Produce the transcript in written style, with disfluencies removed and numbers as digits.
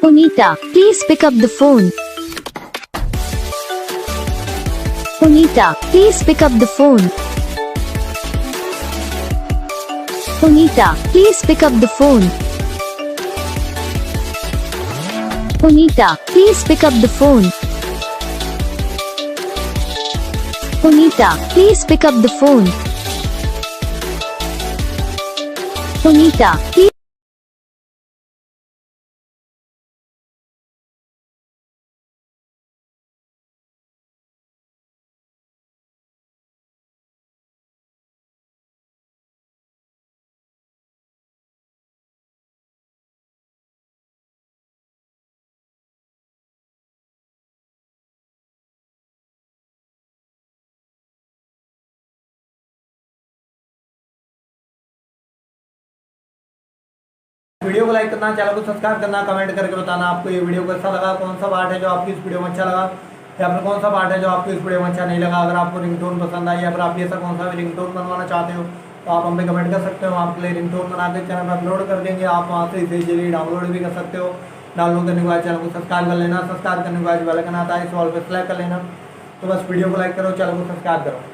Punita, please pick up the phone. Punita, please pick up the phone. Punita, please pick up the phone. Punita, please pick up the phone. Punita, please pick up the phone. Punita, please. Video को like करना, channel को subscribe करना, comment करके बताना आपको ये video कैसा लगा, कौन सा पार्ट है जो आपकी इस वीडियो में अच्छा लगा या फिर कौन सा पार्ट है जो आपको इस वीडियो में अच्छा नहीं लगा। अगर आपको रिंगटोन पसंद आई या फिर आप ऐसा कौन सा भी रिंगटोन बनवाना चाहते हो तो आप हमें कमेंट कर सकते हो। आपके लिए रिंगटोन बना के चैनल पर अपलोड कर देंगे, आप वहाँ से इसे इजीली डाउनलोड भी कर सकते हो। डाउनलोड करने के बाद चैनल को सब्सक्राइब कर लेना, सब्सक्राइब करने के बाद बेल आइकन आता है इस ऑल पे सेलेक्ट कर लेना। तो बस वीडियो को लाइक करो, चैनल को सब्सक्राइब करो।